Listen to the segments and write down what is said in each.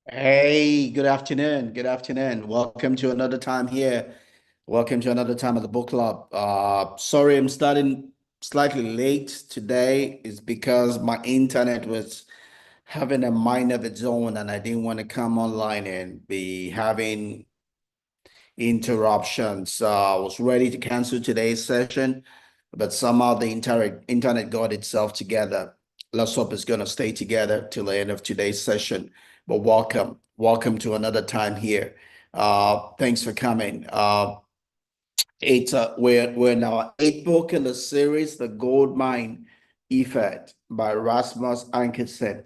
Hey, good afternoon. Good afternoon. Welcome to another time here. Welcome to another time at the book club. Sorry, I'm starting slightly late today. It's because my internet was having a mind of its own and I didn't want to come online and be having interruptions. I was ready to cancel today's session, but somehow the internet got itself together. Let's hope it's going to stay together till the end of today's session. But welcome to another time here. Thanks for coming. We're in our eighth book in the series, The Gold Mine Effect by Rasmus Ankersen.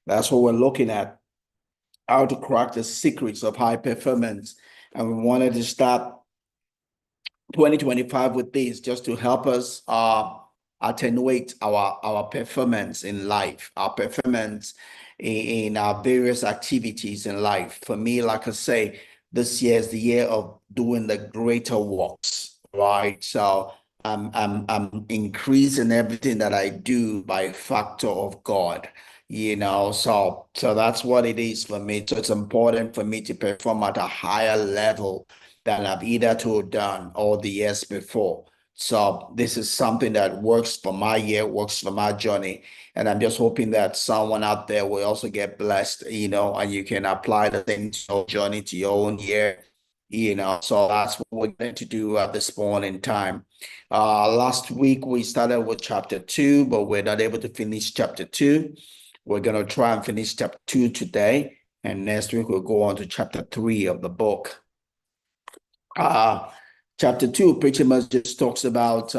That's what we're looking at, how to crack the secrets of high performance. And we wanted to start 2025 with this just to help us attenuate our performance in life, our performance in our various activities in life. For me, like I say, this year is the year of doing the greater works, right? So I'm increasing everything that I do by a factor of God, so that's what it is for me. So it's important for me to perform at a higher level than I've either done all the years before. So this is something that works for my year, works for my journey. And I'm just hoping that someone out there will also get blessed, and you can apply the same to your journey to your own year, So that's what we're going to do at this point in time. Last week we started with chapter 2, but we're not able to finish chapter 2. We're going to try and finish chapter 2 today. And next week we'll go on to chapter 3 of the book. Uh, Chapter 2 pretty much just talks about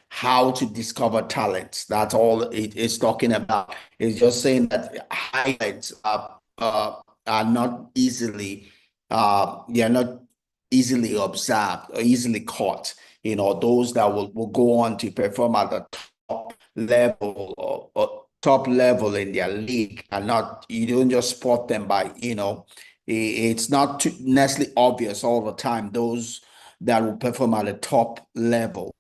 how to discover talents. That's all it is talking about. It's just saying that highlights are not easily they are not easily observed or easily caught. Those that will go on to perform at the top level or top level in their league are not, you don't just spot them by, it's not too necessarily obvious all the time. Those that will perform at the top level.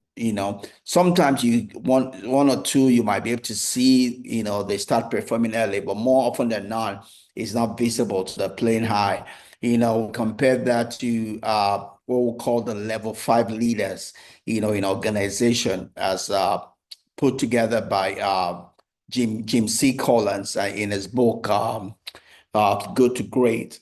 Sometimes you one or two you might be able to see, they start performing early, but more often than not, it's not visible to the plain eye. Compare that to what we call the level 5 leaders, in organization as put together by Jim C. Collins in his book Good to Great.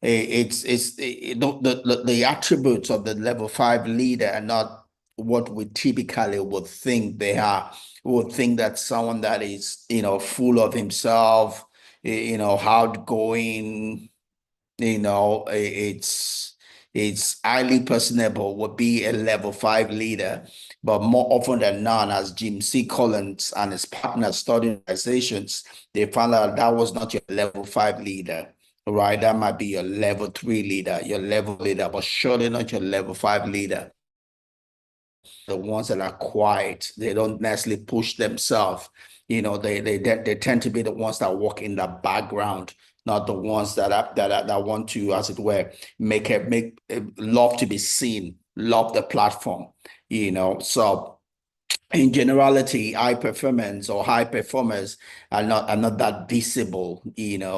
The attributes of the level 5 leader are not what we typically would think they are. We would think that someone that is, full of himself, outgoing, it's highly personable, would be a level 5 leader. But more often than not, as Jim C. Collins and his partners studying organizations, they found out that was not your level 5 leader, right? That might be your level 3 leader, your level leader, but surely not your level 5 leader. The ones that are quiet, they don't necessarily push themselves. They tend to be the ones that work in the background, not the ones that want to, as it were, make love to be seen, love the platform. So in generality, high performance or high performers are not that visible.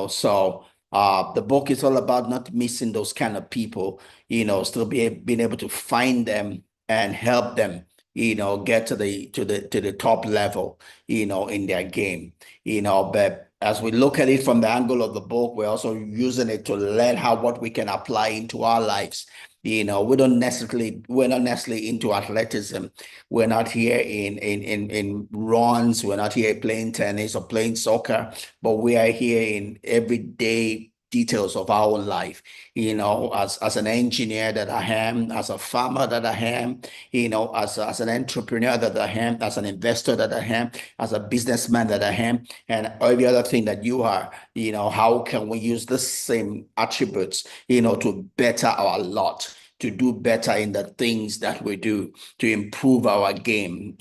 So the book is all about not missing those kind of people, still being able to find them and help them, get to the top level, in their game. But as we look at it from the angle of the book, we're also using it to learn what we can apply into our lives. We're not necessarily into athleticism. We're not here in runs. We're not here playing tennis or playing soccer, but we are here in everyday details of our life. As an engineer that I am, as a farmer that I am, as an entrepreneur that I am, as an investor that I am, as a businessman that I am, and every other thing that you are. How can we use the same attributes, to better our lot, to do better in the things that we do, to improve our game.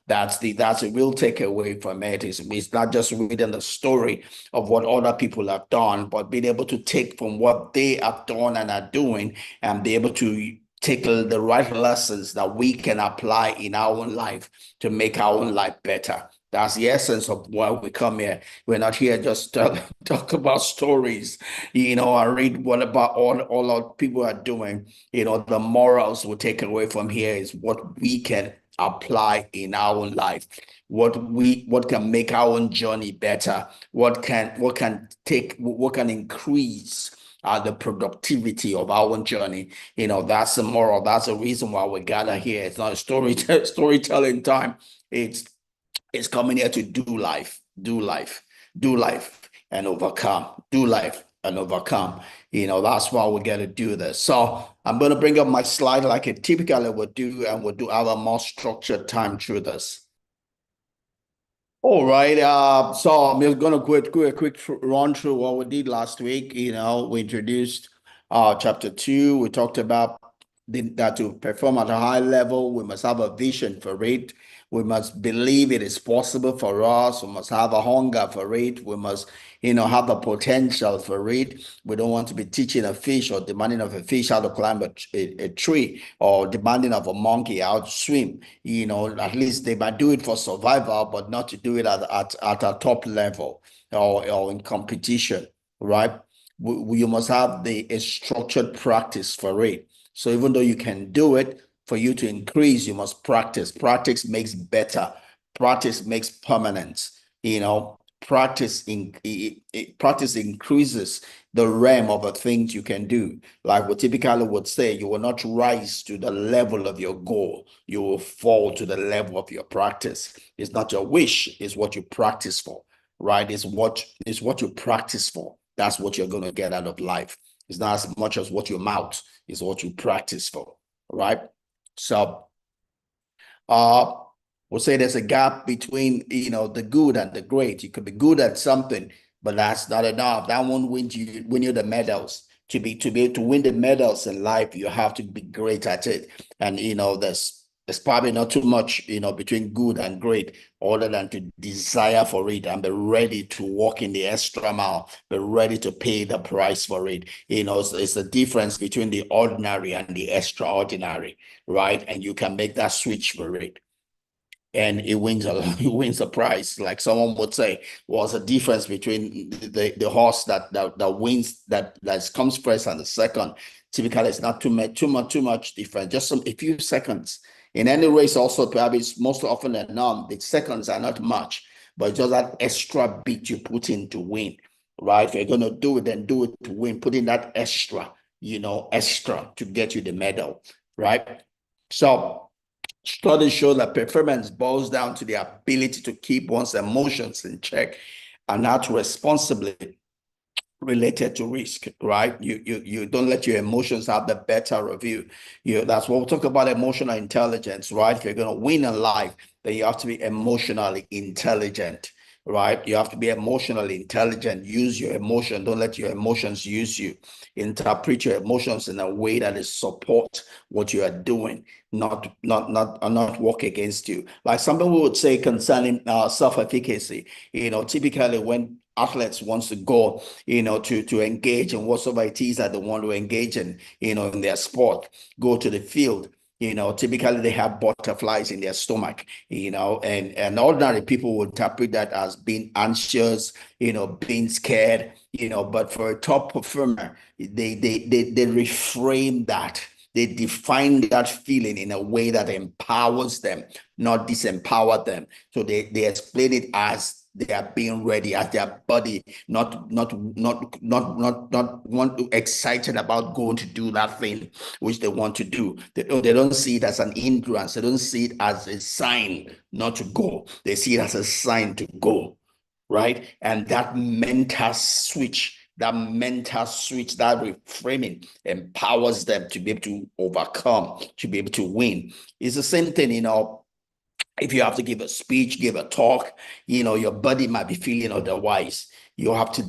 That's a real takeaway from it. It's not just reading the story of what other people have done, but being able to take from what they have done and are doing and be able to take the right lessons that we can apply in our own life to make our own life better. That's the essence of why we come here. We're not here just to talk about stories, and read what about all our people are doing. The morals we take away from here is what we can apply in our own life, what can make our own journey better, what can increase the productivity of our own journey. That's the moral. That's the reason why we gather here. It's not a storytelling time. It's it's coming here to do life and overcome. Do life and overcome. That's why we got to do this. So I'm going to bring up my slide like I typically would do, and we'll do our more structured time through this. All right. So I'm just gonna do a quick run through what we did last week. We introduced chapter 2. We talked about that to perform at a high level, we must have a vision for it. We must believe it is possible for us. We must have a hunger for it. We must, have the potential for it. We don't want to be teaching a fish or demanding of a fish how to climb a tree, or demanding of a monkey how to swim. At least they might do it for survival, but not to do it at a top level, or in competition, right? You must have a structured practice for it. So even though you can do it, for you to increase, you must practice. Practice makes better. Practice makes permanent. Practice increases the realm of the things you can do. Like we typically would say, you will not rise to the level of your goal. You will fall to the level of your practice. It's not your wish, it's what you practice for, right? It's what you practice for. That's what you're going to get out of life. It's not as much as what you mouth, it's what you practice for, right? So uh we'll say there's a gap between the good and the great. You could be good at something, but that's not enough. That won't win you the medals. To be able to win the medals in life, you have to be great at it. And there's probably not too much between good and great, other than to desire for it and be ready to walk in the extra mile, be ready to pay the price for it. It's the difference between the ordinary and the extraordinary, right? And you can make that switch for it, and it wins a prize. Like someone would say, was a difference between the horse that wins, that comes first and the second. Typically, it's not too much different, just a few seconds. In any race, also probably most often than not, the seconds are not much, but just that extra bit you put in to win, right? If you're gonna do it, then do it to win. Put in that extra to get you the medal, right? So studies show that performance boils down to the ability to keep one's emotions in check and act responsibly related to risk, right? You don't let your emotions have the better of you. That's what we talk about, emotional intelligence, right? If you're gonna win in life, then you have to be emotionally intelligent, right? You have to be emotionally intelligent. Use your emotion. Don't let your emotions use you. Interpret your emotions in a way that is support what you are doing, not work against you. Like some people would say concerning self-efficacy. Typically when athletes wants to go, to engage in whatsoever it is that they want to engage in their sport, go to the field. Typically they have butterflies in their stomach, and ordinary people would interpret that as being anxious, being scared, but for a top performer, they reframe that. They define that feeling in a way that empowers them, not disempower them. So they explain it as they are being ready, as their body not want to excited about going to do that thing which they want to do. They don't see it as an hindrance. They don't see it as a sign not to go. They see it as a sign to go, right? And that reframing empowers them to be able to overcome, to be able to win. It's the same thing, if you have to give a speech, give a talk, your body might be feeling otherwise. You have to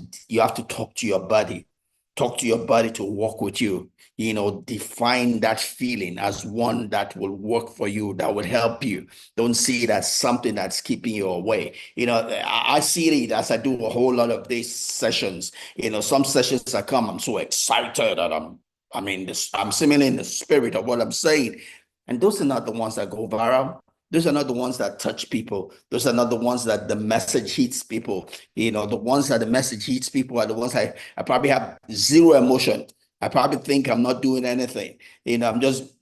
talk to your body to work with you. Define that feeling as one that will work for you, that will help you. Don't see it as something that's keeping you away. I see it as I do a whole lot of these sessions. Some sessions I come, I'm so excited that I'm seemingly in the spirit of what I'm saying. And those are not the ones that go viral. Those are not the ones that touch people. Those are not the ones that the message hits people. The ones that the message hits people are the ones I probably have zero emotion. I probably think I'm not doing anything. I'm just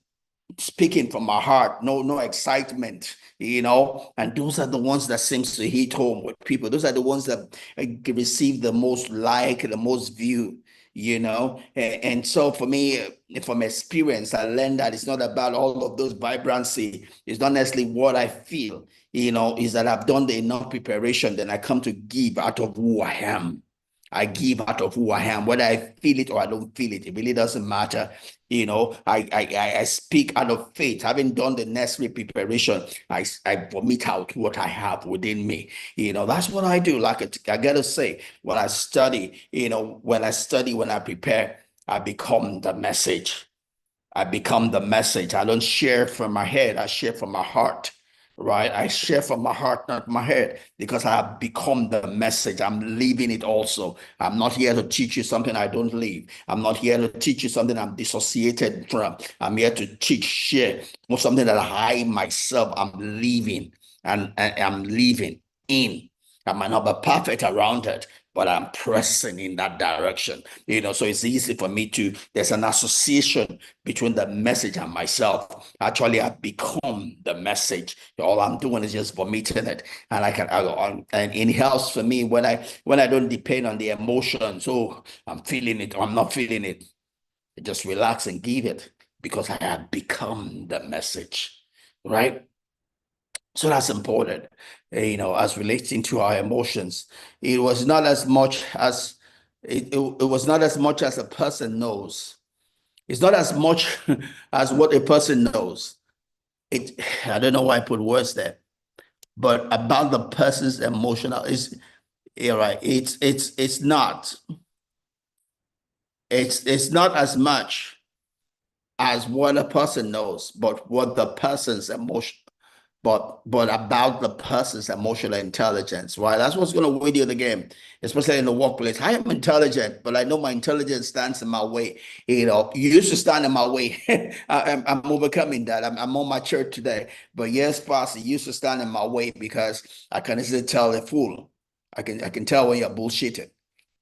speaking from my heart, no excitement, and those are the ones that seems to hit home with people. Those are the ones that receive the most like, the most view, and so for me, from experience, I learned that it's not about all of those vibrancy. It's not necessarily what I feel, is that I've done the enough preparation, then I come to give out of who I am. I give out of who I am, whether I feel it or I don't feel it. It really doesn't matter. I speak out of faith. Having done the necessary preparation, I vomit out what I have within me. That's what I do. Like I gotta say, when I study, when I prepare, I become the message. I become the message. I don't share from my head. I share from my heart, right? I share from my heart, not my head, because I have become the message. I'm living it also. I'm not here to teach you something I don't live. I'm not here to teach you something I'm dissociated from. I'm here to teach, share something that I myself am living and I'm living in. I might not be perfect around it, but I'm pressing in that direction. So it's easy for me there's an association between the message and myself. Actually, I've become the message. All I'm doing is just vomiting it. And and it helps for me when I don't depend on the emotions. Oh, I'm feeling it or I'm not feeling it. I just relax and give it because I have become the message, right? So that's important, as relating to our emotions. It was not as much as it was not as much as a person knows. It's not as much as what a person knows. I don't know why I put words there, but about the person's emotional is yeah, right. It's not as much as what a person knows, but what the person's emotion, but about the person's emotional intelligence, right? That's what's going to win you the game, especially in the workplace. I am intelligent, but I know my intelligence stands in my way. You used to stand in my way. I'm overcoming that. I'm more mature today. But yes, past, it used to stand in my way because I can easily tell a fool. I can tell when you're bullshitting,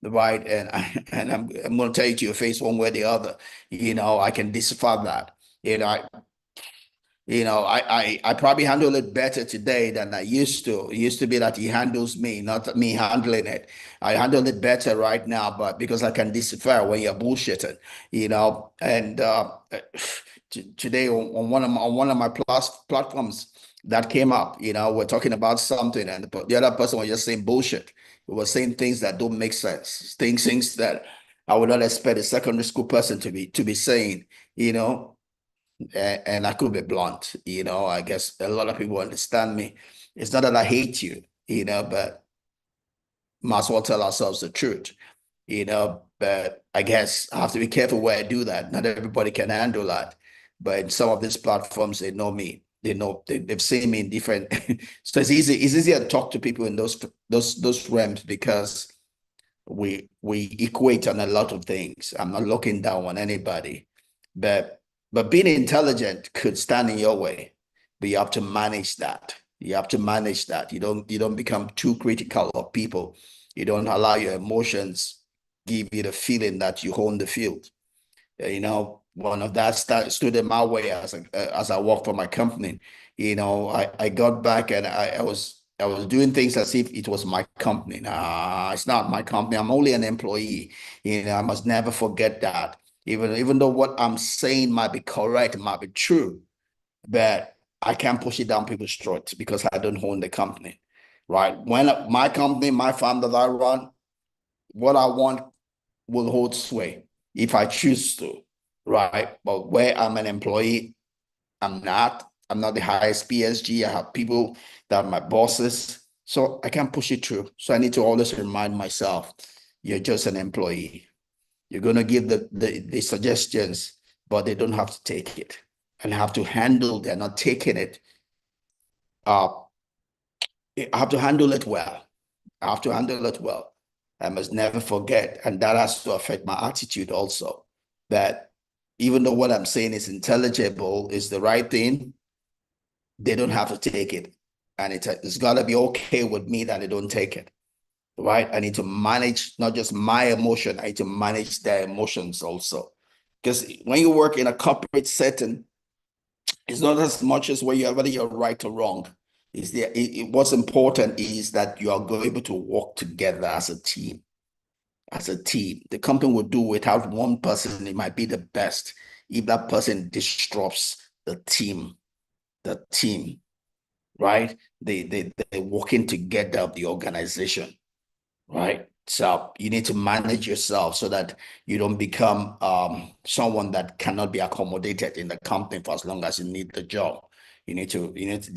right? And I'm going to tell you to your face one way or the other. I can decipher that. I probably handle it better today than I used to. It used to be that he handles me, not me handling it. I handle it better right now, but because I can decipher when you're bullshitting, and today on one of my platforms that came up, we're talking about something, and the other person was just saying bullshit. It was saying things that don't make sense, things that I would not expect a secondary school person to be saying, you know and I could be blunt, I guess a lot of people understand me. It's not that I hate you, but might as well tell ourselves the truth, but I guess I have to be careful where I do that. Not everybody can handle that. But in some of these platforms, they know me. They know they've seen me in different so it's easier to talk to people in those realms because we equate on a lot of things. I'm not looking down on anybody, but being intelligent could stand in your way, but you have to manage that. You have to manage that. You don't become too critical of people. You don't allow your emotions give you the feeling that you own the field. One of that stood in my way as I worked for my company. I got back and I was doing things as if it was my company. Nah, it's not my company. I'm only an employee. I must never forget that. Even though what I'm saying might be correct, might be true, but I can't push it down people's throats because I don't own the company. Right? When my company, my farm that I run, what I want will hold sway if I choose to, right? But where I'm an employee, I'm not. I'm not the highest PSG. I have people that are my bosses. So I can't push it through. So I need to always remind myself, you're just an employee. You're going to give the suggestions, but they don't have to take it and have to handle. They're not taking it. Uh, I have to handle it well. I have to handle it well. I must never forget, and that has to affect my attitude also. That even though what I'm saying is intelligible, is the right thing, they don't have to take it. And it's got to be okay with me that they don't take it, right? I need to manage not just my emotion, I need to manage their emotions also. Because when you work in a corporate setting, it's not as much as whether you're right or wrong. What's important is that you are able to work together as a team. As a team, the company will do without one person. It might be the best if that person disrupts the team, right? They're working together of the organization, right? So you need to manage yourself so that you don't become someone that cannot be accommodated in the company for as long as you need the job. You need to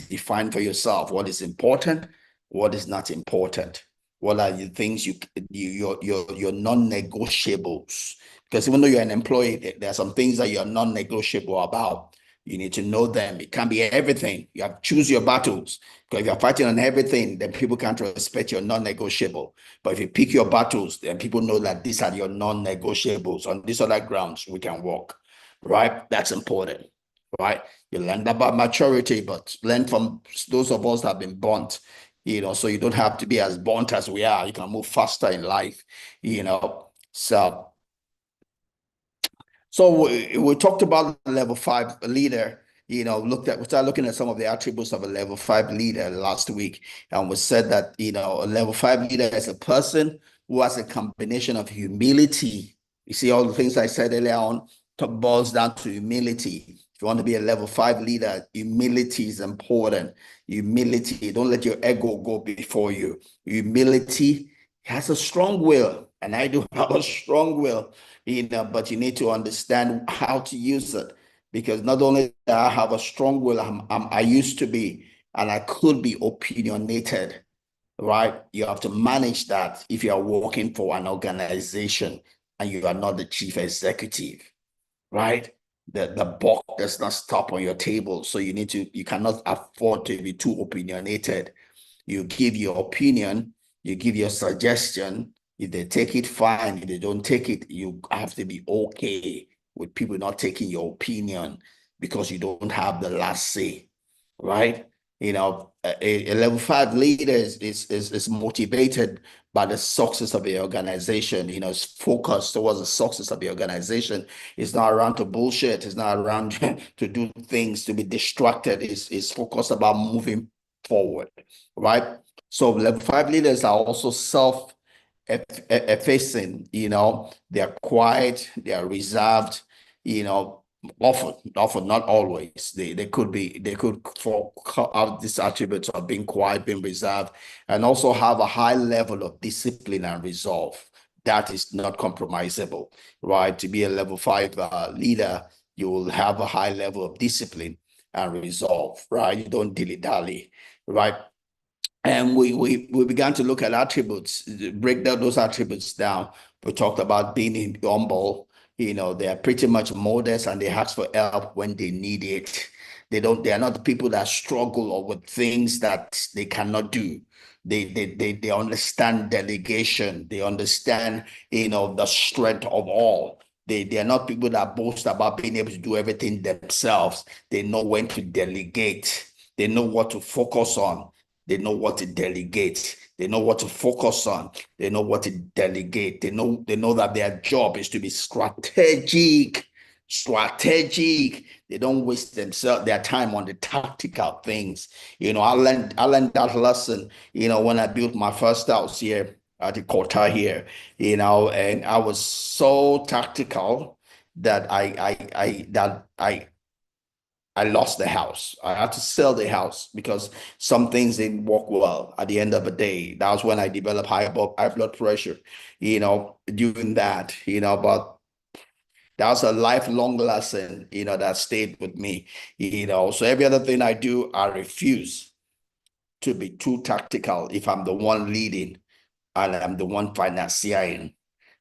define for yourself what is important, what is not important. What are the things your non-negotiables? Because even though you're an employee, there are some things that you're non-negotiable about. You need to know them. It can't be everything. You have to choose your battles. Because if you're fighting on everything, then people can't respect your non-negotiable. But if you pick your battles, then people know that these are your non-negotiables. On these other grounds, we can work, right? That's important, right? You learn about maturity, but learn from those of us that have been burnt, so you don't have to be as burnt as we are. You can move faster in life, you know. So we talked about level 5 leader, we started looking at some of the attributes of a level 5 leader last week. And we said that, a level 5 leader is a person who has a combination of humility. You see, all the things I said earlier on boils down to humility. If you want to be a level 5 leader, humility is important. Humility, don't let your ego go before you. Humility has a strong will, and I do have a strong will, but you need to understand how to use it, because not only that I have a strong will, I used to be, and I could be opinionated, right? You have to manage that if you are working for an organization and you are not the chief executive, right? The buck does not stop on your table, so you cannot afford to be too opinionated. You give your opinion, you give your suggestion. If they take it, fine. If they don't take it, you have to be okay with people not taking your opinion because you don't have the last say, right? A level 5 leader is motivated by the success of the organization. It's focused towards the success of the organization. It's not around to bullshit. It's not around to do things to be distracted. It's focused about moving forward, right? So level 5 leaders are also effacing, they're quiet, they're reserved, you know, often, not always. They could have these attributes of being quiet, being reserved, and also have a high level of discipline and resolve. That is not compromisable, right? To be a level 5 leader, you will have a high level of discipline and resolve, right? You don't dilly-dally, right? And we began to look at attributes, break down those attributes down. We talked about being humble. They are pretty much modest and they ask for help when they need it. They are not the people that struggle or with things that they cannot do. They understand delegation. They understand, the strength of all. They are not people that boast about being able to do everything themselves. They know when to delegate. They know what to focus on. They know what to delegate. They know what to focus on. They know what to delegate. They know that their job is to be strategic. Strategic. They don't waste their time on the tactical things. I learned that lesson, when I built my first house here at the Kota here, and I was so tactical that I lost the house. I had to sell the house because some things didn't work well at the end of the day. That was when I developed high blood pressure, doing that, but that was a lifelong lesson, that stayed with me, So every other thing I do, I refuse to be too tactical if I'm the one leading and I'm the one financing,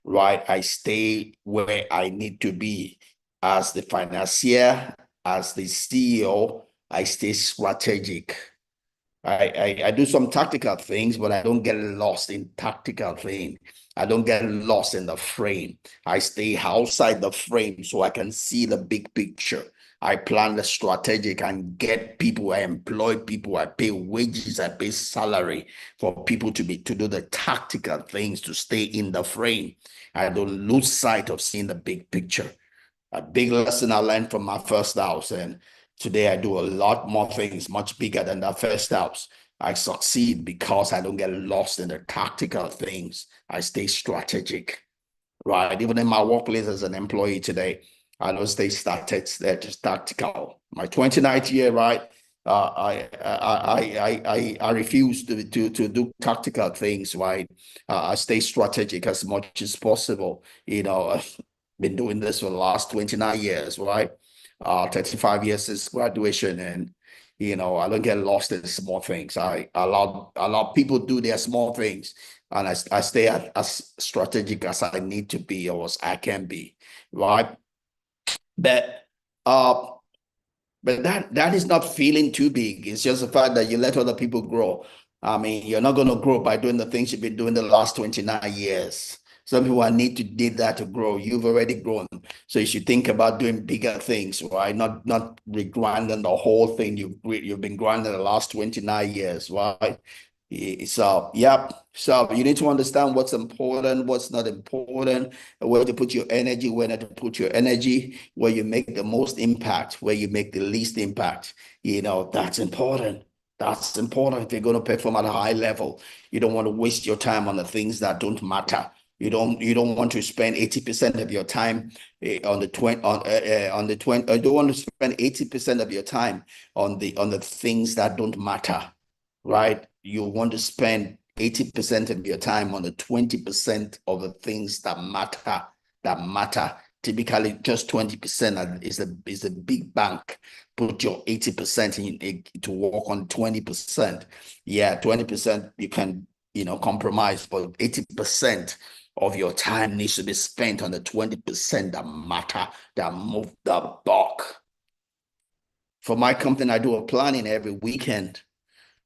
right? I stay where I need to be as the financier, as the CEO. I stay strategic. I do some tactical things, but I don't get lost in tactical thing. I don't get lost in the frame. I stay outside the frame so I can see the big picture. I plan the strategic and get people. I employ people. I pay wages. I pay salary for people to do the tactical things to stay in the frame. I don't lose sight of seeing the big picture. A big lesson I learned from my first house, and today I do a lot more things much bigger than that first house. I succeed because I don't get lost in the tactical things. I stay strategic, right? Even in my workplace as an employee today, I don't stay static, they're just tactical. My 29th year, right? I refuse to do tactical things, right? I stay strategic as much as possible. I've been doing this for the last 29 years, right? 35 years since graduation, and I don't get lost in small things. I allow people do their small things, and I stay as strategic as I need to be or as I can be, right? But uh, but that is not feeling too big. It's just the fact that you let other people grow. I mean, you're not going to grow by doing the things you've been doing the last 29 years. Some people need that to grow. You've already grown. So you should think about doing bigger things, right? Not regrinding the whole thing you've been grinding the last 29 years, right? So, yeah. So you need to understand what's important, what's not important, where to put your energy, where not to put your energy, where you make the most impact, where you make the least impact. That's important. That's important if you're going to perform at a high level. You don't want to waste your time on the things that don't matter. You don't want to spend 80% of your time on the 20 on the 20. You don't want to spend 80% of your time on the things that don't matter, right? You want to spend 80% of your time on the 20% of the things that matter, that matter. Typically, just 20% is a big bank. Put your 80% in to work on 20%. Yeah, 20% you can, compromise, but 80% of your time needs to be spent on the 20% that matter, that move the bulk. For my company, I do a planning every weekend.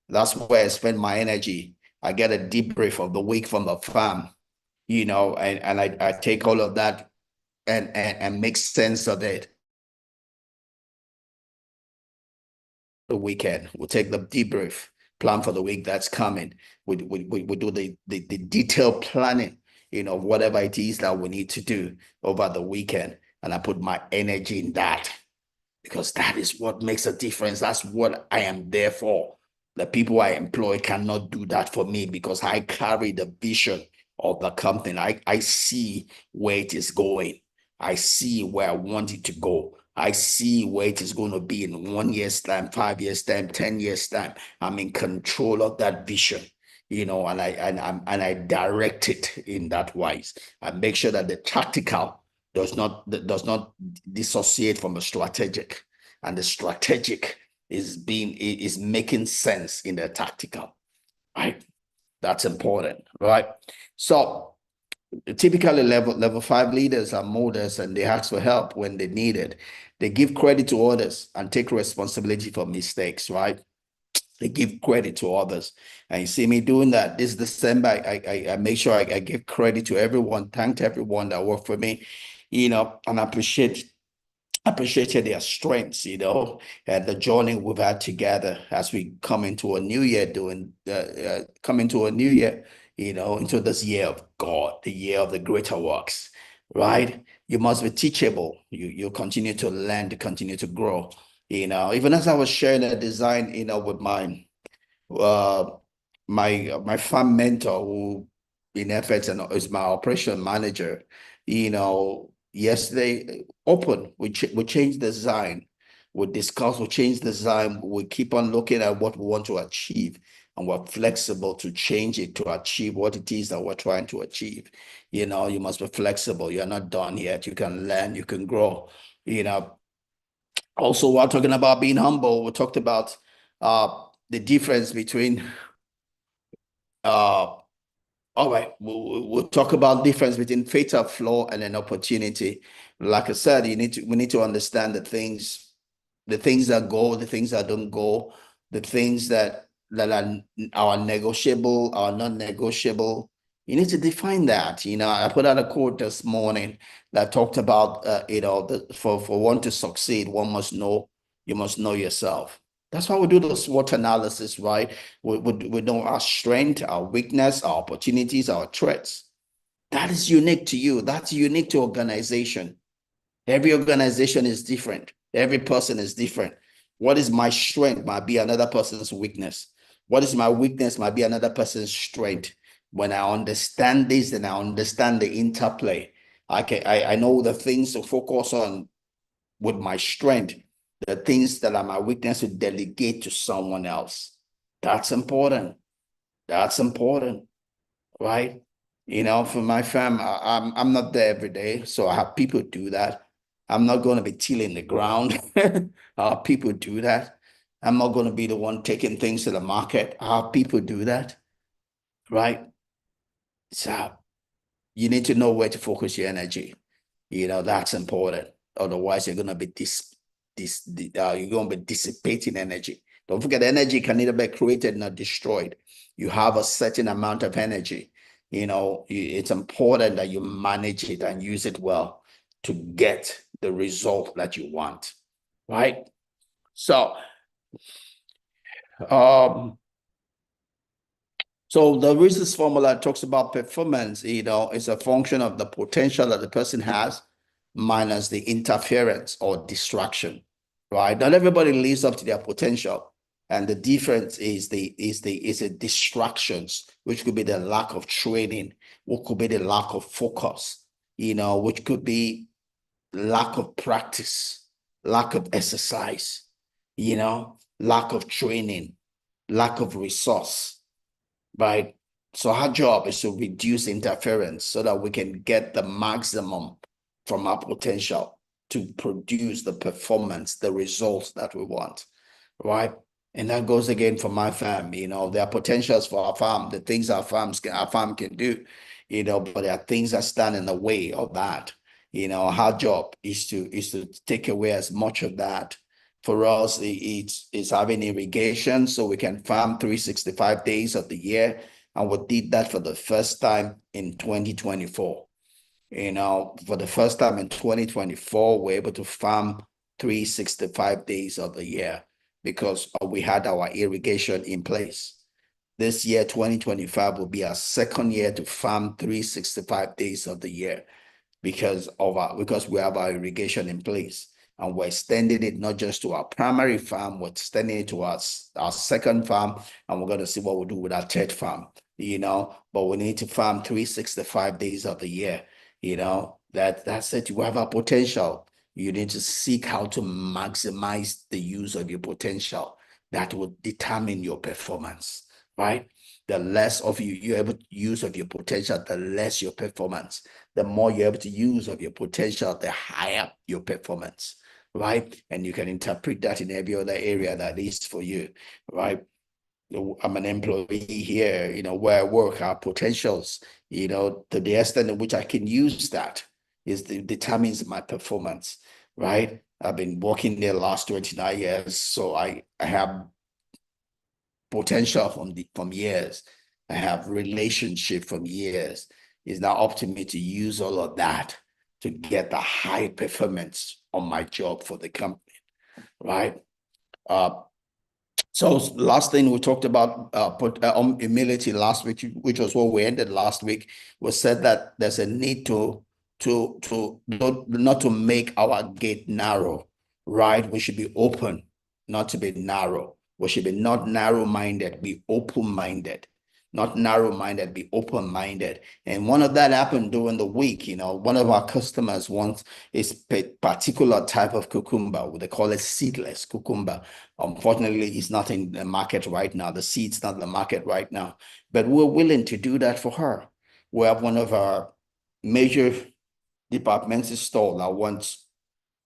That's where I spend my energy. I get a debrief of the week from the farm, and I take all of that and make sense of it. The weekend, we'll take the debrief, plan for the week that's coming. We do the detailed planning, whatever it is that we need to do over the weekend. And I put my energy in that, because that is what makes a difference. That's what I am there for. The people I employ cannot do that for me, because I carry the vision of the company. I see where it is going. I see where I want it to go. I see where it is going to be in 1 year's time, 5 years time, 10 years time. I'm in control of that vision, and I direct it in that wise. I make sure that the tactical does not dissociate from the strategic, and the strategic is making sense in the tactical, right? That's important, right? So typically level 5 leaders are modest, and they ask for help when they need it. They give credit to others and take responsibility for mistakes, right? They give credit to others. And you see me doing that. This December, I make sure I give credit to everyone, thanked everyone that worked for me, and appreciated their strengths, and the journey we've had together as we come into a new year, into this year of God, the year of the greater works, right? You must be teachable. You continue to learn, to continue to grow. Even as I was sharing a design, with uh, my farm mentor, who in effect is my operation manager, yesterday open, we change design, we change design, we keep on looking at what we want to achieve, and we're flexible to change it to achieve what it is that we're trying to achieve. You must be flexible. You're not done yet. You can learn, you can grow. Also, while talking about being humble, we talked about the difference between uh all right, we'll talk about difference between fatal flaw and an opportunity. Like I said, we need to understand the things that go, the things that don't go, the things that are negotiable, are non-negotiable, You need to define that. I put out a quote this morning that talked about, for one to succeed, you must know yourself. That's why we do the SWOT analysis, right? We know our strength, our weakness, our opportunities, our threats. That is unique to you. That's unique to organization. Every organization is different. Every person is different. What is my strength might be another person's weakness. What is my weakness might be another person's strength. When I understand this, then I understand the interplay. I know the things to focus on with my strength, the things that are my weakness to delegate to someone else. That's important. That's important, right? For my fam, I'm not there every day, so I have people do that. I'm not going to be tilling the ground. People do that. I'm not going to be the one taking things to the market. People do that, right? So you need to know where to focus your energy. That's important. Otherwise, you're going to be you're going to be dissipating energy. Don't forget, energy can neither be created nor destroyed. You have a certain amount of energy. It's important that you manage it and use it well to get the result that you want, right? So, um, so the reasons formula talks about performance, is a function of the potential that the person has minus the interference or distraction, right? Not everybody lives up to their potential. And the difference is the distractions, which could be the lack of training, what could be the lack of focus, which could be lack of practice, lack of exercise, lack of training, lack of resource, right? So our job is to reduce interference so that we can get the maximum from our potential to produce the performance, the results that we want, right? And that goes again for my farm. There are potentials for our farm, the things our farm can do, but there are things that stand in the way of that. Our job is to take away as much of that. For us, it's having irrigation so we can farm 365 days of the year. And we did that for the first time in 2024. For the first time in 2024, we're able to farm 365 days of the year because we had our irrigation in place. This year, 2025, will be our second year to farm 365 days of the year because we have our irrigation in place. And we're extending it not just to our primary farm, we're extending it to our second farm, and we're going to see what we'll do with our third farm, but we need to farm 365 days of the year, that's it. You have a potential. You need to seek how to maximize the use of your potential. That will determine your performance, right? The less of you're able to use of your potential, the less your performance. The more you're able to use of your potential, the higher your performance, right? And you can interpret that in every other area that is for you, right? I'm an employee here, where I work, our potentials, to the extent in which I can use that determines my performance, right? I've been working there the last 29 years, so I have potential from years. I have relationship from years. It's now up to me to use all of that to get the high performance on my job for the company, right? So last thing we talked about humility last week, which was what we ended last week, was said that there's a need to not to make our gate narrow, right? We should be open, not to be narrow. We should be not narrow-minded, be open-minded. Not narrow-minded, be open-minded. And one of that happened during the week. One of our customers wants a particular type of cucumber. They call it seedless cucumber. Unfortunately, it's not in the market right now. The seed's not in the market right now. But we're willing to do that for her. We have one of our major departmental store that wants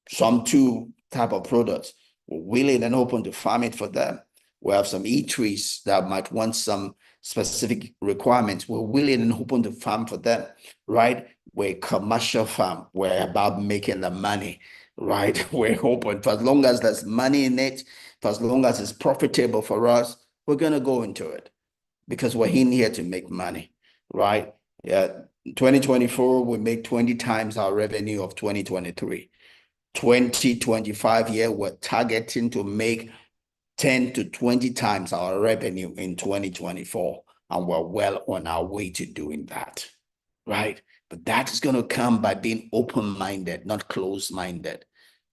some two type of products. We're willing and open to farm it for them. We have some eateries that might want some specific requirements. We're willing and open to farm for them, right? We're a commercial farm. We're about making the money, right? We're open. For as long as there's money in it, for as long as it's profitable for us, we're going to go into it because we're in here to make money, right? Yeah, 2024, we made 20 times our revenue of 2023. 2025 year, we're targeting to make 10 to 20 times our revenue in 2024. And we're well on our way to doing that, right? But that is going to come by being open-minded, not closed-minded.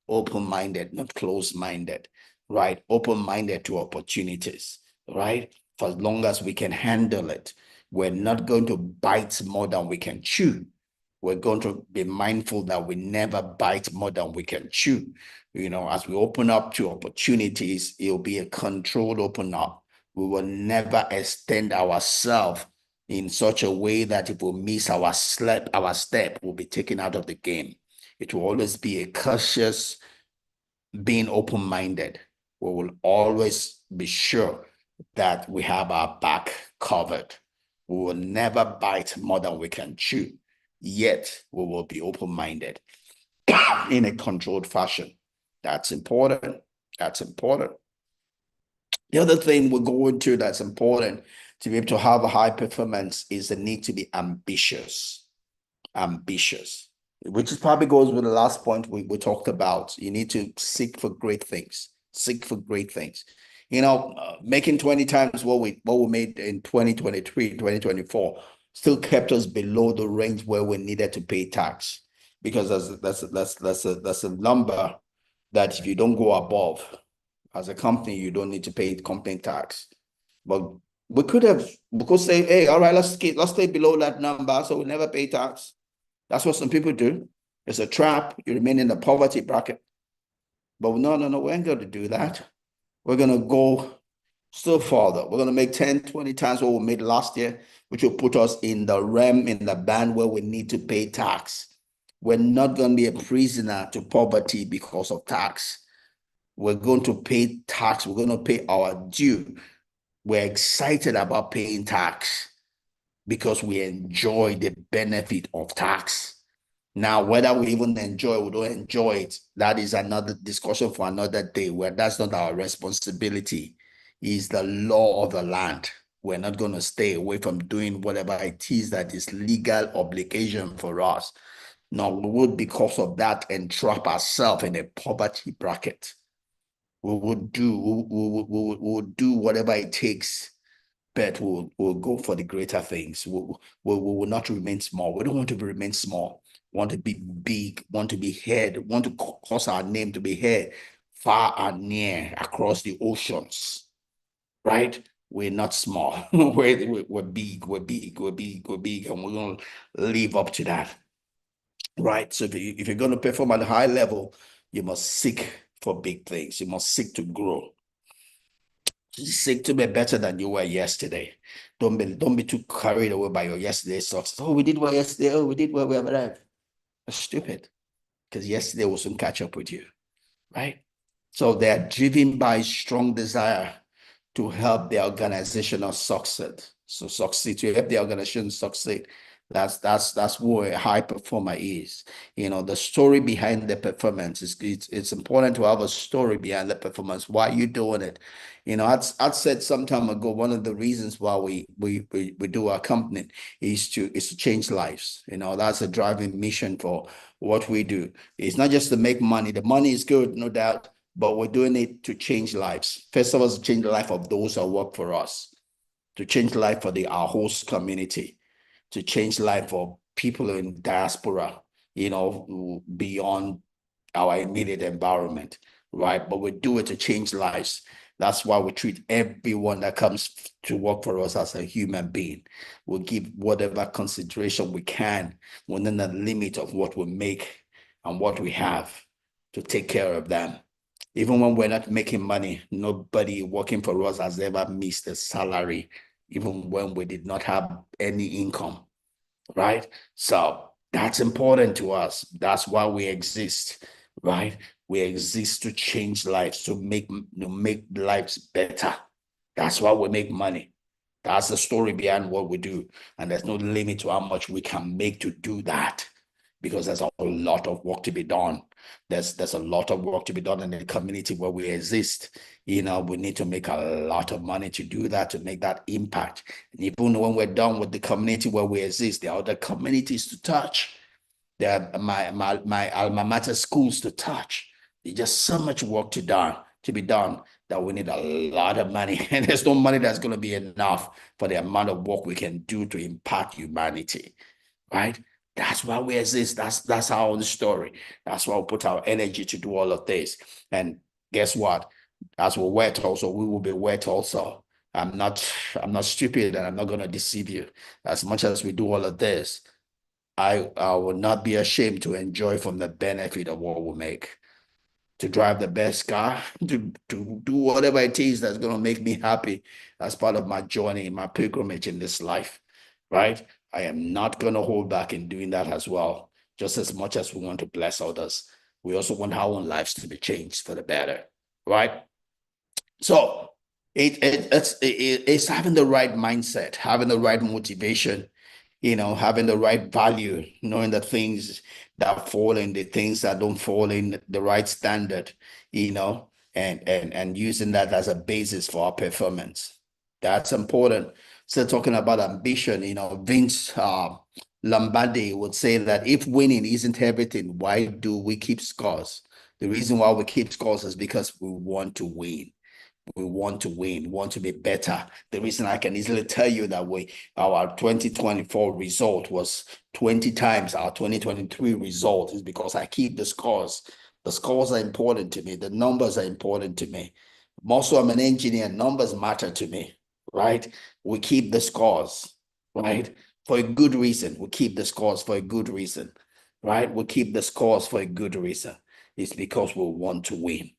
Open-minded, not closed-minded, right? Open-minded to opportunities, right? For as long as we can handle it, we're not going to bite more than we can chew. We're going to be mindful that we never bite more than we can chew. You know, as we open up to opportunities, it'll be a controlled open up. We will never extend ourselves in such a way that if we miss our step will be taken out of the game. It will always be a cautious being open-minded. We will always be sure that we have our back covered. We will never bite more than we can chew, yet we will be open-minded in a controlled fashion. That's important. That's important. The other thing we're going to that's important to be able to have a high performance is the need to be ambitious. Ambitious, which is probably goes with the last point we talked about. You need to seek for great things. Seek for great things. You know, making 20 times what we made in 2023, 2024 still kept us below the range where we needed to pay tax, because that's a number that if you don't go above as a company, you don't need to pay company tax. But we could say, hey, all right, let's stay below that number so we never pay tax. That's what some people do. It's a trap. You remain in the poverty bracket. But no, we ain't going to do that. We're going to go still further. We're going to make 10, 20 times what we made last year, which will put us in the realm, in the band where we need to pay tax. We're not going to be a prisoner to poverty because of tax. We're going to pay tax. We're going to pay our due. We're excited about paying tax because we enjoy the benefit of tax. Now, whether we even enjoy or we don't enjoy it, that is another discussion for another day, where that's not our responsibility. It's the law of the land. We're not going to stay away from doing whatever it is that is legal obligation for us. No, we would, because of that, entrap ourselves in a poverty bracket. We would do whatever it takes, but we'll go for the greater things. We will not remain small. We don't want to remain small. We want to be big, want to be heard, want to cause our name to be heard far and near across the oceans, right? We're not small. we're big, we're big, we're big, we're big, and we're going to live up to that, right? So if you're going to perform at a high level, you must seek for big things. You must seek to grow. Seek to be better than you were yesterday. Don't be too carried away by your yesterday's success. Oh, we did well yesterday. Oh, we did well. We have arrived. That's stupid, because yesterday will soon catch up with you, right? So they are driven by strong desire to help the organizational succeed. So succeed, to help the organization succeed. That's where a high performer is. You know, the story behind the performance is it's important to have a story behind the performance. Why are you doing it? You know, I'd said some time ago, one of the reasons why we do our company is to change lives. You know, that's a driving mission for what we do. It's not just to make money. The money is good, no doubt, but we're doing it to change lives. First of all, to change the life of those who work for us, to change life for our host community, to change life for people in diaspora, you know, beyond our immediate environment, right? But we do it to change lives. That's why we treat everyone that comes to work for us as a human being. We'll give whatever consideration we can within the limit of what we make and what we have to take care of them. Even when we're not making money, nobody working for us has ever missed a salary, even when we did not have any income, right? So that's important to us. That's why we exist, right? We exist to change lives, to make lives better. That's why we make money. That's the story behind what we do. And there's no limit to how much we can make to do that. because there's a lot of work to be done. There's a lot of work to be done in the community where we exist. We need to make a lot of money to do that, to make that impact. And even when we're done with the community where we exist, there are other communities to touch. There are my alma mater schools to touch. There's just so much work to be done that we need a lot of money. And there's no money that's going to be enough for the amount of work we can do to impact humanity, right? That's why we exist. That's our own story. That's why we put our energy to do all of this. And guess what? As we're wet also, we will be wet also. I'm not stupid, and I'm not gonna deceive you. As much as we do all of this, I will not be ashamed to enjoy from the benefit of what we make, to drive the best car, to do whatever it is that's going to make me happy as part of my journey, my pilgrimage in this life, right? I am not going to hold back in doing that as well. Just as much as we want to bless others, we also want our own lives to be changed for the better, right? So it's having the right mindset, having the right motivation, having the right value, knowing the things that fall in, the things that don't fall in the right standard, and using that as a basis for our performance. That's important. Still talking about ambition, Vince Lombardi would say that if winning isn't everything, why do we keep scores? The reason why we keep scores is because we want to win. We want to win, want to be better. The reason I can easily tell you that our 2024 result was 20 times our 2023 result is because I keep the scores. The scores are important to me. The numbers are important to me. Also, I'm an engineer. Numbers matter to me, right? We keep the scores, right? For a good reason. We keep the scores for a good reason, right? We keep the scores for a good reason. It's because we want to win.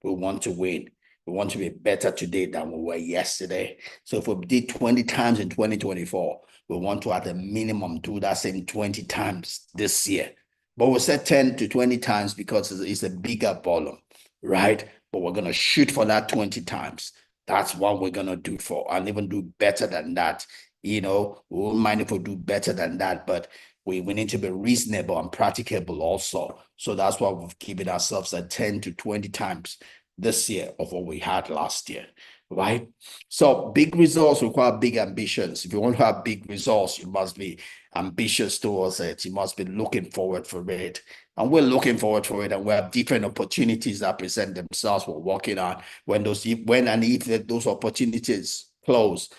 We want to win. We want to be better today than we were yesterday. So if we did 20 times in 2024, we want to at a minimum do that same 20 times this year. But we said 10 to 20 times because it's a bigger volume, right? But we're going to shoot for that 20 times. That's what we're going to do for, and even do better than that. We won't mind if we do better than that, but we need to be reasonable and practicable also. So that's why we've given ourselves at 10 to 20 times this year of what we had last year, right? So big results require big ambitions. If you want to have big results, you must be ambitious towards it. You must be looking forward for it. And we're looking forward for it, and we have different opportunities that present themselves. We're working on when and if those opportunities close,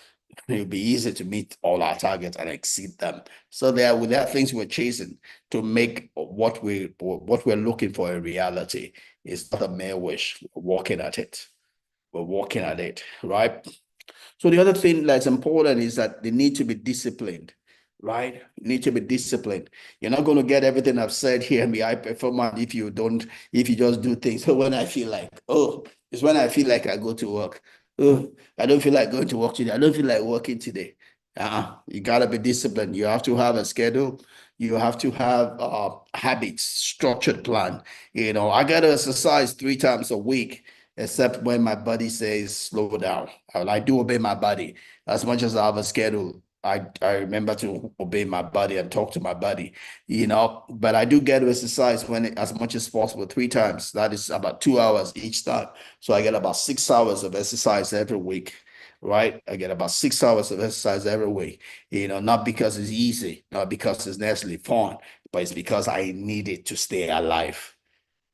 it'll be easy to meet all our targets and exceed them. So there are things we're chasing to make what we're looking for a reality. It's not a mere wish. We're working at it. We're working at it, right? So the other thing that's important is that they need to be disciplined, right? You need to be disciplined. You're not going to get everything I've said here and be high performant if you just do things. So when I feel like, it's when I feel like I go to work. Oh, I don't feel like going to work today. I don't feel like working today. You gotta be disciplined. You have to have a schedule. You have to have habits, structured plan. I gotta exercise 3 times a week, except when my body says slow down. I do obey my body. As much as I have a schedule, I remember to obey my body and talk to my body, but I do get to exercise as much as possible 3 times. That is about 2 hours each time. So I get about 6 hours of exercise every week, right? I get about 6 hours of exercise every week, not because it's easy, not because it's necessarily fun, but it's because I need it to stay alive,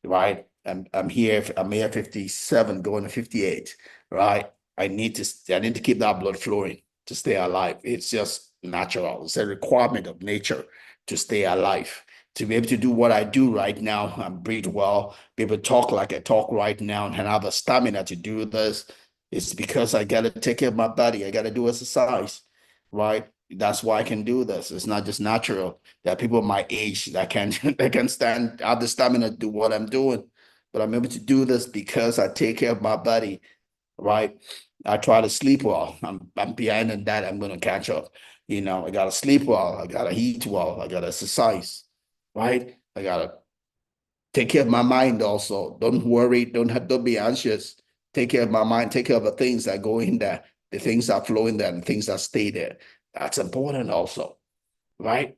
right? I'm here 57 going to 58, right? I need to keep that blood flowing to stay alive. It's just natural. It's a requirement of nature to stay alive. To be able to do what I do right now and breathe well, be able to talk like I talk right now and have the stamina to do this, it's because I got to take care of my body. I got to do exercise, right? That's why I can do this. It's not just natural. There are people my age that can that can have the stamina to do what I'm doing. But I'm able to do this because I take care of my body, right? I try to sleep well. I'm behind in that. I'm gonna catch up. I gotta sleep well. I gotta eat well. I gotta exercise, right? I gotta take care of my mind also. Don't worry. Don't be anxious. Take care of my mind. Take care of the things that go in there, the things that flow in there, and the things that stay there. That's important also, right?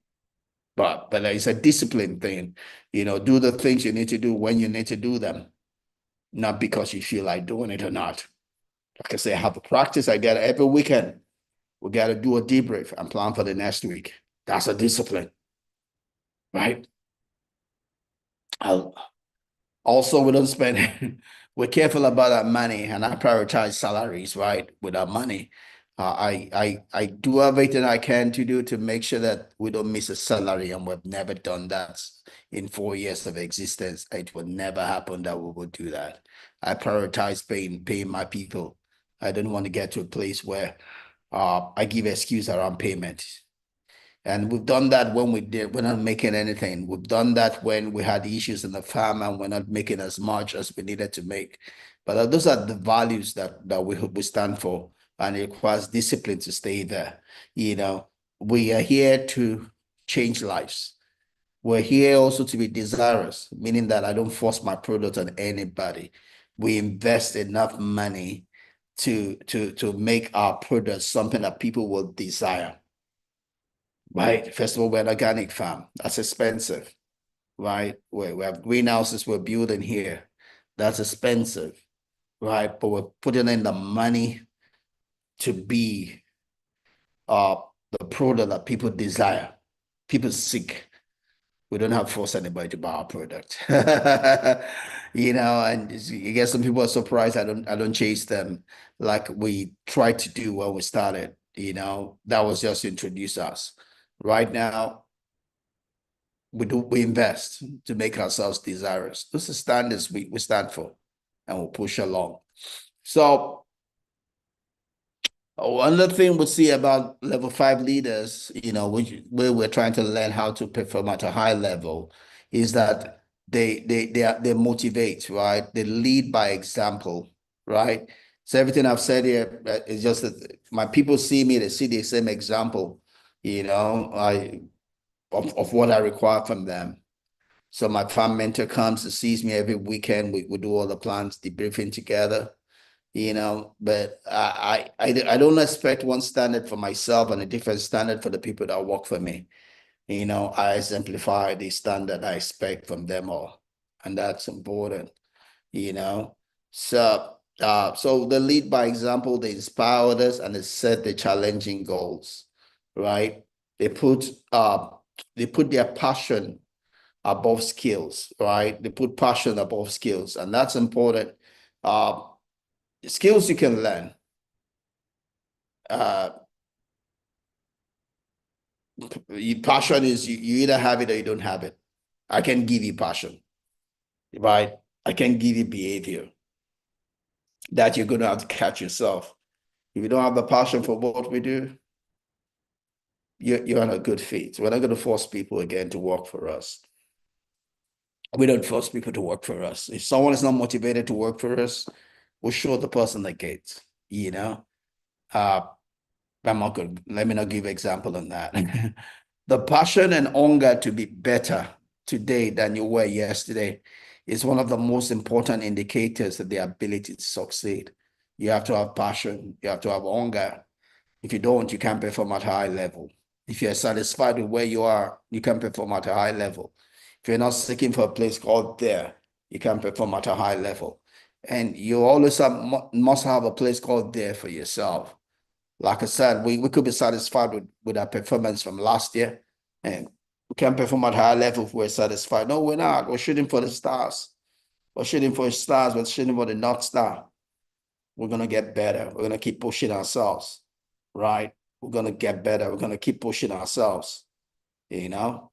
But it's a discipline thing. Do the things you need to do when you need to do them, not because you feel like doing it or not. Like I say, I have a practice. I get it every weekend. We got to do a debrief and plan for the next week. That's a discipline, right? I'll, Also, we don't spend, we're careful about our money, and I prioritize salaries, right, with our money. I do everything I can to do to make sure that we don't miss a salary, and we've never done that in 4 years of existence. It would never happen that we would do that. I prioritize paying my people. I don't want to get to a place where I give excuse around payment. And we've done that when we're not making anything. We've done that when we had issues in the farm and we're not making as much as we needed to make. But those are the values that we stand for, and it requires discipline to stay there. We are here to change lives. We're here also to be desirous, meaning that I don't force my product on anybody. We invest enough money to make our product something that people will desire. Right. First of all, we're an organic farm. That's expensive, right? We have greenhouses we're building here. That's expensive, right? But we're putting in the money to be uh the product that people desire. People seek. We don't have to force anybody to buy our product. And I guess some people are surprised I don't chase them like we tried to do when we started. That was just to introduce us. Right now, we invest to make ourselves desirous. Those are standards we stand for and we'll push along. So another thing we see about level 5 leaders, where we're trying to learn how to perform at a high level, is that they motivate, right? They lead by example, right? So everything I've said here is just that my people see me, they see the same example, of what I require from them. So my farm mentor comes and sees me every weekend. We do all the plans, debriefing together, but I don't expect one standard for myself and a different standard for the people that work for me. I exemplify the standard I expect from them all. And that's important, you know. So they lead by example, they inspire others, and they set the challenging goals, right? They put their passion above skills, right? They put passion above skills, and that's important. Uh, Skills you can learn. Uh, Passion is you either have it or you don't have it. I can give you passion, right? I can give you behavior that you're going to have to catch yourself. If you don't have the passion for what we do, you're on a good faith. We're not going to force people again to work for us. We don't force people to work for us. If someone is not motivated to work for us, we'll show the person the gate, you know? Uh, I'm not good. Let me not give example on that. The passion and hunger to be better today than you were yesterday is one of the most important indicators of the ability to succeed. You have to have passion. You have to have hunger. If you don't, you can't perform at a high level. If you're satisfied with where you are, you can perform at a high level. If you're not seeking for a place called there, you can perform at a high level. And you always must have a place called there for yourself. Like I said, we could be satisfied with our performance from last year, and we can perform at a high level if we're satisfied. No, we're not. We're shooting for the stars. We're shooting for the stars. We're shooting for the North Star. We're going to get better. We're going to keep pushing ourselves, right? We're going to get better. We're going to keep pushing ourselves, you know?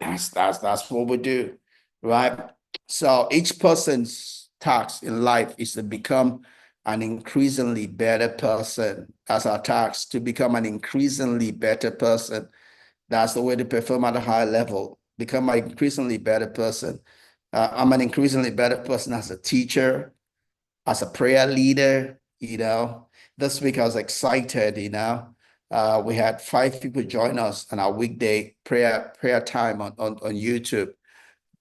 That's what we do, right? So each person's task in life is to become an increasingly better person. That's our task, to become an increasingly better person. That's the way to perform at a high level. Become an increasingly better person. I'm an increasingly better person as a teacher, as a prayer leader. This week I was excited. We had 5 people join us on our weekday prayer time on YouTube.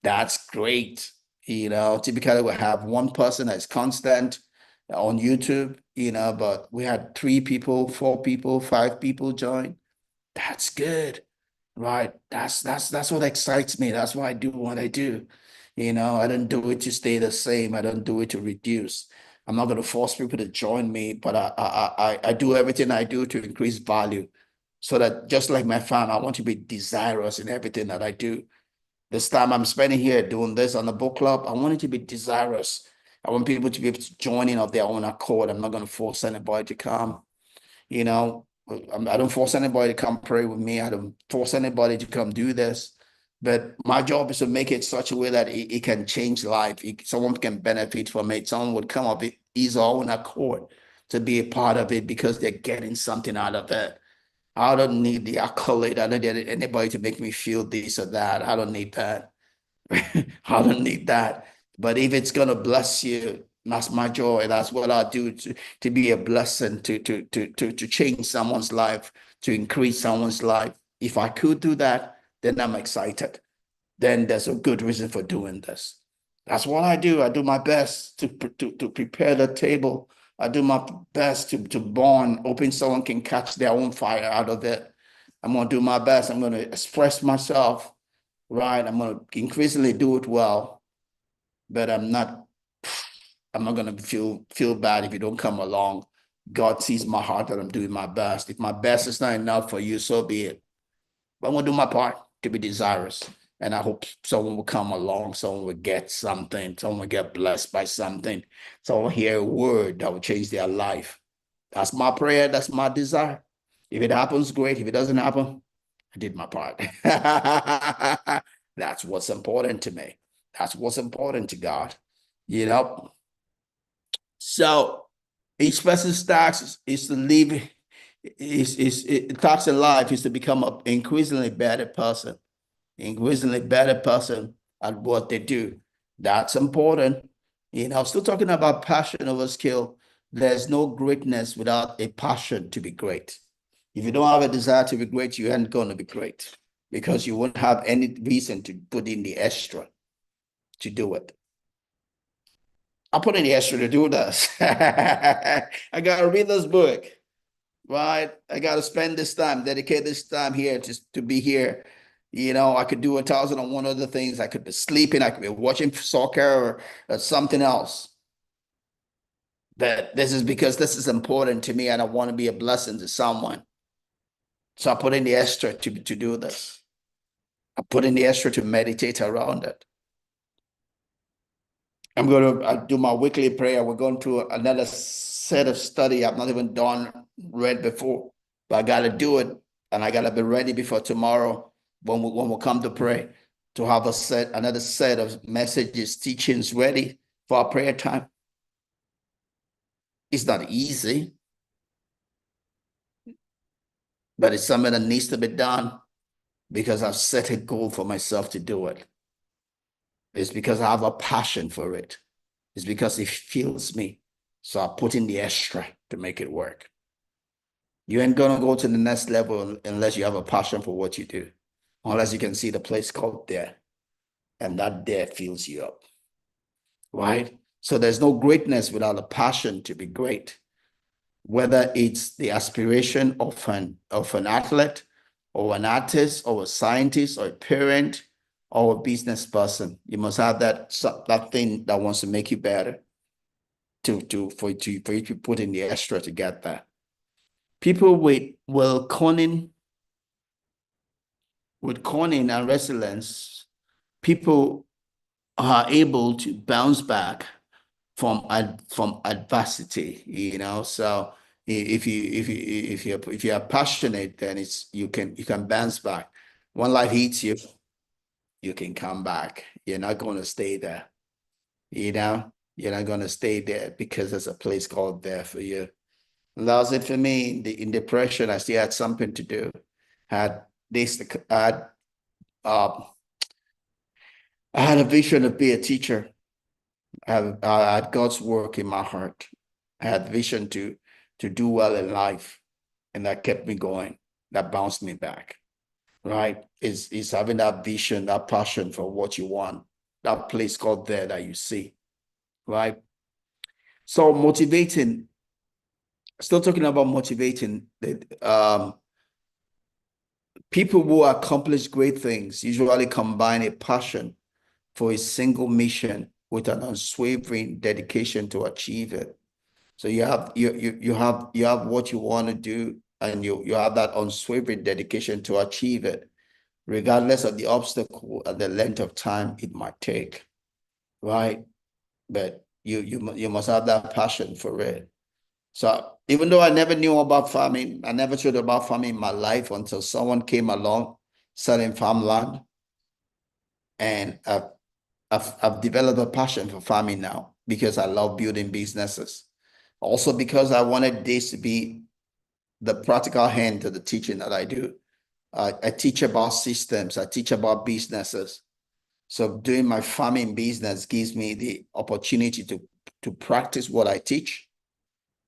That's great. Typically we have one person that's constant on YouTube, but we had 3 people, 4 people, 5 people join. That's good. right? That's what excites me. That's why I do what I do. I don't do it to stay the same. I don't do it to reduce. I'm not going to force people to join me, but I do everything I do to increase value so that just like my fan, I want to be desirous in everything that I do. This time I'm spending here doing this on the book club, I want it to be desirous. I want people to be able to join in of their own accord. I'm not going to force anybody to come. You know, I don't force anybody to come pray with me. I don't force anybody to come do this. But my job is to make it such a way that it can change life. Someone can benefit from it. Someone would come up his own accord to be a part of it because they're getting something out of it. I don't need the accolade. I don't need anybody to make me feel this or that. I don't need that. I don't need that. But if it's gonna bless you, that's my joy. That's what I do to be a blessing, to change someone's life, to increase someone's life. If I could do that, then I'm excited. Then there's a good reason for doing this. That's what I do. I do my best to prepare the table. I do my best to bond, hoping someone can catch their own fire out of it. I'm gonna do my best. I'm gonna express myself, right? I'm gonna increasingly do it well, but I'm not gonna feel bad if you don't come along. God sees my heart that I'm doing my best. If my best is not enough for you, so be it. But I'm gonna do my part to be desirous. And I hope someone will come along, someone will get something, someone will get blessed by something, someone will hear a word that will change their life. That's my prayer, that's my desire. If it happens, great. If it doesn't happen, I did my part. That's what's important to me. That's what's important to God. You know. So each person's task is to live task in life is to become an increasingly better person at what they do. That's important. I'm still talking about passion over skill. There's no greatness without a passion to be great. If you don't have a desire to be great, you ain't going to be great because you won't have any reason to put in the extra to do it. I put in the extra to do this. I got to read this book, right? I got to spend this time, dedicate this time here just to be here. I could do 1,001 other things. I could be sleeping. I could be watching soccer or something else. But this is because this is important to me and I want to be a blessing to someone. So I put in the extra to do this. I put in the extra to meditate around it. I'm going to do my weekly prayer. We're going through another set of study I've not even read before, but I got to do it. And I got to be ready before tomorrow when we come to pray to have another set of messages, teachings ready for our prayer time. It's not easy, but it's something that needs to be done because I've set a goal for myself to do it. It's because I have a passion for it. It's because it fuels me. So I put in the extra to make it work. You ain't gonna go to the next level unless you have a passion for what you do, unless you can see the place called there, and that there fills you up, right? So there's no greatness without a passion to be great, whether it's the aspiration of an athlete, or an artist, or a scientist, or a parent, or a business person. You must have that thing that wants to make you better for you to put in the extra to get that. People with cunning and resilience, people are able to bounce back from adversity. So if you're passionate, then you can bounce back. When life hits you, you can come back. You're not going to stay there. You're not going to stay there because there's a place called there for you. And that was it for me. In depression, I still had something to do. Had this, uh, I had a vision to be a teacher. I had God's work in my heart. I had vision to do well in life, and that kept me going. That bounced me back. Right? Is having that vision, that passion for what you want, that place called there that you see. Right? So motivating. Still talking about motivating. People who accomplish great things usually combine a passion for a single mission with an unswavering dedication to achieve it. So you have what you want to do, and you have that unswavering dedication to achieve it, regardless of the obstacle and the length of time it might take, right? But you must have that passion for it. So even though I never knew about farming, I never thought about farming in my life until someone came along selling farmland, and I've developed a passion for farming now because I love building businesses. Also because I wanted this to be the practical hand to the teaching that I do. I teach about systems. I teach about businesses. So doing my farming business gives me the opportunity to practice what I teach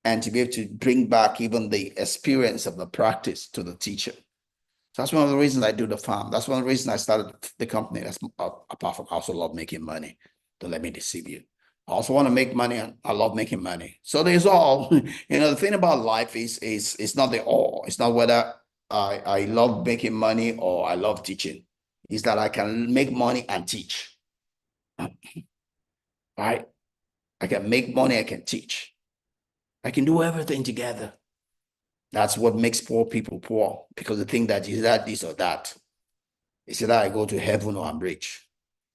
and to be able to bring back even the experience of the practice to the teacher. So that's one of the reasons I do the farm. That's one of the reasons I started the company. That's apart from I also love making money. Don't let me deceive you. I also want to make money, and I love making money. So there's all, the thing about life is it's not the all. It's not whether I love making money or I love teaching. It's that I can make money and teach. Right? I can make money, I can teach. I can do everything together. That's what makes poor people poor, because they think that is that this or that. It's either I go to heaven or I'm rich.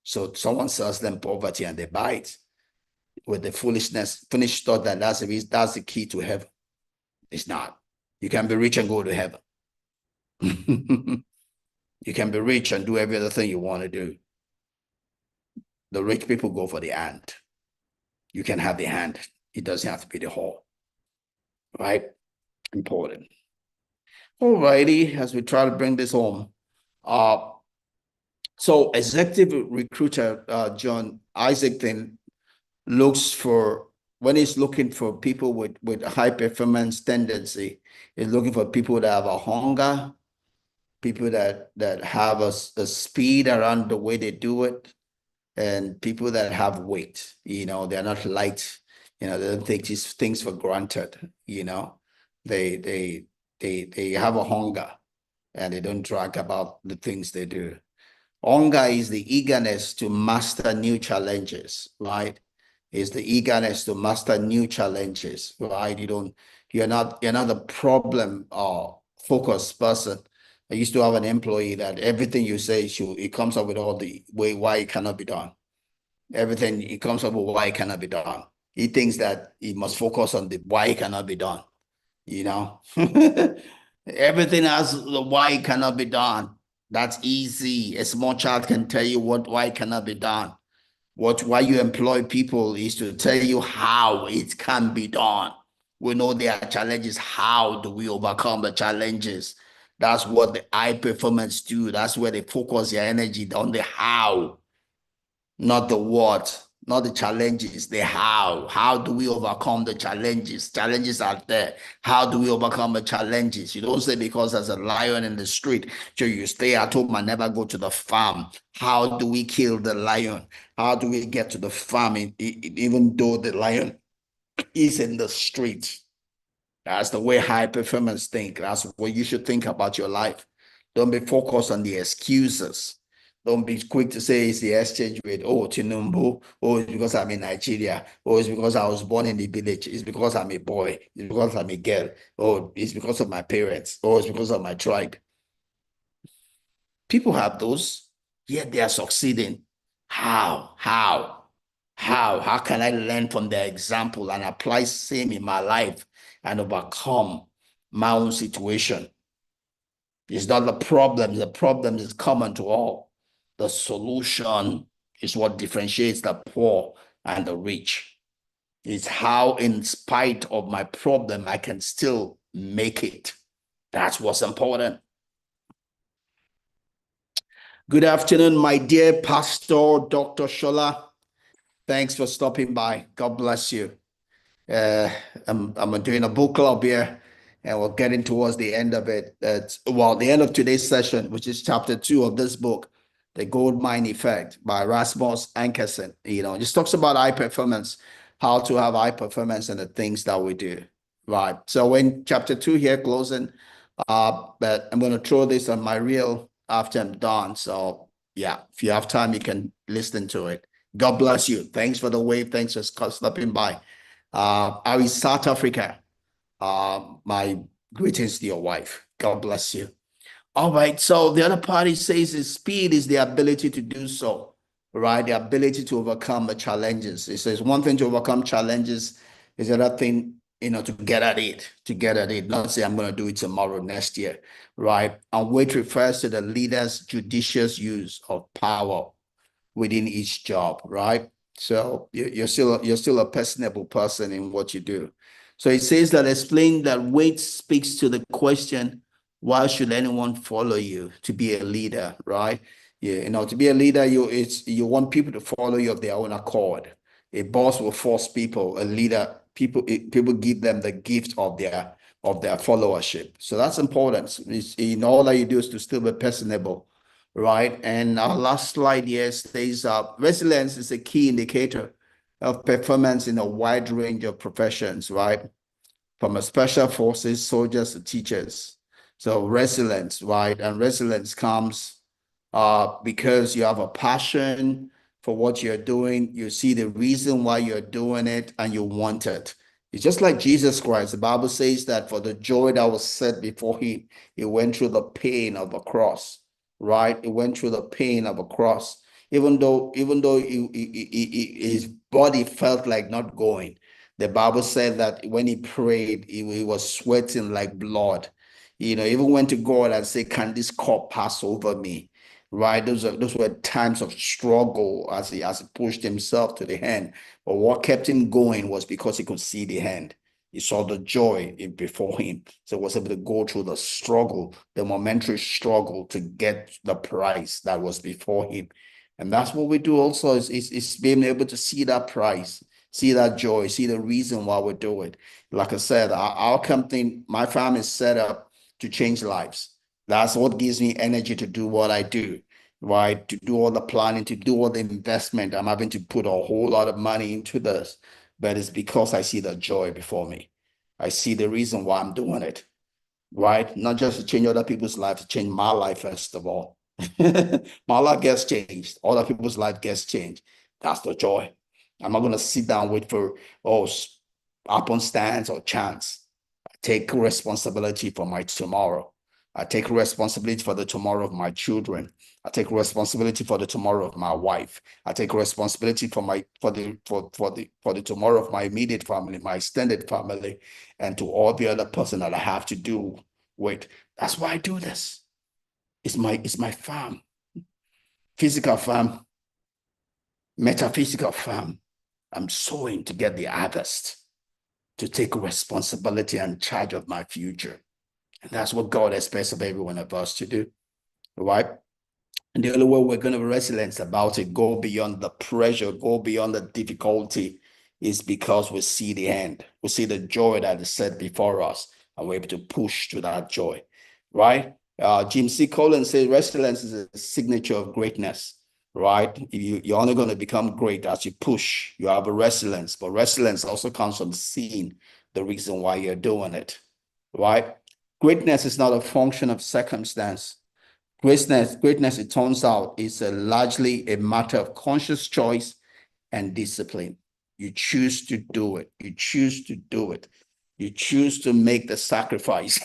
So someone sells them poverty and they buy it with the foolish thought that that's the key to heaven. It's not. You can be rich and go to heaven. You can be rich and do every other thing you want to do. The rich people go for the hand. You can have the hand. It doesn't have to be the whole. Right? Important. All righty, as we try to bring this home. So executive recruiter John Isaacson looks for, when he's looking for people with high performance tendency, he's looking for people that have a hunger, people that have a speed around the way they do it, and people that have weight. They're not light. They don't take these things for granted. They have a hunger, and they don't brag about the things they do. Hunger is the eagerness to master new challenges, right? Is the eagerness to master new challenges, right? You're not a problem or focused person. I used to have an employee that everything you say, he comes up with all the way why it cannot be done. Everything he comes up with why it cannot be done. He thinks that he must focus on the why it cannot be done. Everything has the why it cannot be done. That's easy. A small child can tell you why it cannot be done. Why you employ people is to tell you how it can be done. We know there are challenges. How do we overcome the challenges? That's what the high performance do. That's where they focus their energy on the how, not the what, not the challenges, the how. How do we overcome the challenges? Challenges are there. How do we overcome the challenges? You don't say because there's a lion in the street, so you stay at home and never go to the farm. How do we kill the lion? How do we get to the farm even though the lion is in the street? That's the way high performance think. That's what you should think about your life. Don't be focused on the excuses. Don't be quick to say it's the exchange rate. Oh, Tinubu. Oh, it's because I'm in Nigeria. Oh, it's because I was born in the village. It's because I'm a boy. It's because I'm a girl. Oh, it's because of my parents. Oh, it's because of my tribe. People have those, yet they are succeeding. How? How can I learn from their example and apply same in my life and overcome my own situation? It's not the problem is common to all. The solution is what differentiates the poor and the rich. It's how, in spite of my problem, I can still make it. That's what's important. Good afternoon, my dear Pastor Dr. Shola. Thanks for stopping by. God bless you. I'm doing a book club here, and we're getting towards the end of it. The end of today's session, which is chapter 2 of this book, The Gold Mine Effect by Rasmus Ankersen. It just talks about high performance, how to have high performance and the things that we do. Right. So in chapter 2 here, closing, But I'm going to throw this on my reel after I'm done. So yeah, if you have time, you can listen to it. God bless you. Thanks for the wave. Thanks for stopping by. I'm in South Africa. My greetings to your wife. God bless you. All right. So the other party says is speed is the ability to do so, right? The ability to overcome the challenges. It says one thing to overcome challenges is the other thing, to get at it, Not say I'm going to do it tomorrow, next year, right? And which refers to the leader's judicious use of power within each job, right? So you're still a personable person in what you do. So it says that explain that weight speaks to the question, why should anyone follow you to be a leader, right? Yeah, to be a leader, you want people to follow you of their own accord. A boss will force people, a leader, people give them the gift of their followership. So that's important. All that you do is to still be personable, right? And our last slide here says resilience is a key indicator of performance in a wide range of professions, right? From a special forces, soldiers to teachers. So resilience, right? And resilience comes because you have a passion for what you're doing. You see the reason why you're doing it and you want it. It's just like Jesus Christ. The Bible says that for the joy that was set before him, he went through the pain of a cross, right? He went through the pain of a cross, even though his body felt like not going. The Bible said that when he prayed, he was sweating like blood. Even went to God and said, "Can this cup pass over me?" Right? Those were times of struggle as he pushed himself to the end. But what kept him going was because he could see the end. He saw the joy before him. So he was able to go through the struggle, the momentary struggle to get the prize that was before him. And that's what we do also is being able to see that prize, see that joy, see the reason why we do it. Like I said, our company, my farm is set up to change lives. That's what gives me energy to do what I do, right? To do all the planning, to do all the investment. I'm having to put a whole lot of money into this, but it's because I see the joy before me. I see the reason why I'm doing it, right? Not just to change other people's lives, to change my life first of all. My life gets changed. Other people's life gets changed. That's the joy. I'm not going to sit down wait for oh happenstance or chance. I take responsibility for my tomorrow. I take responsibility for the tomorrow of my children. I take responsibility for the tomorrow of my wife. I take responsibility for the tomorrow of my immediate family, my extended family, and to all the other person that I have to do with. That's why I do this. It's my farm, physical farm, metaphysical farm. I'm sowing to get the harvest, to take responsibility and charge of my future. And that's what God expects of every one of us to do, right? And the only way we're going to be resilient about it, go beyond the pressure, go beyond the difficulty, is because we see the end. We see the joy that is set before us, and we're able to push to that joy, right? Jim C. Collins says resilience is a signature of greatness, right? You're only going to become great as you push. You have a resilience, but resilience also comes from seeing the reason why you're doing it, right? Greatness is not a function of circumstance. Greatness, it turns out, is largely a matter of conscious choice and discipline. You choose to do it. You choose to do it. You choose to make the sacrifice.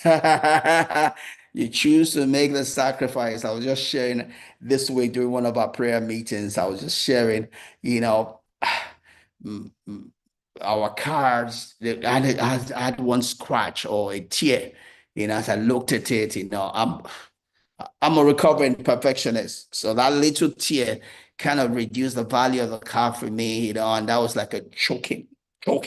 You choose to make the sacrifice. I was just sharing this week during one of our prayer meetings. I was just sharing, you know, mm, mm, our cars. I had one scratch or a tear. As I looked at it, I'm a recovering perfectionist. So that little tear kind of reduced the value of the car for me, and that was like a choking. And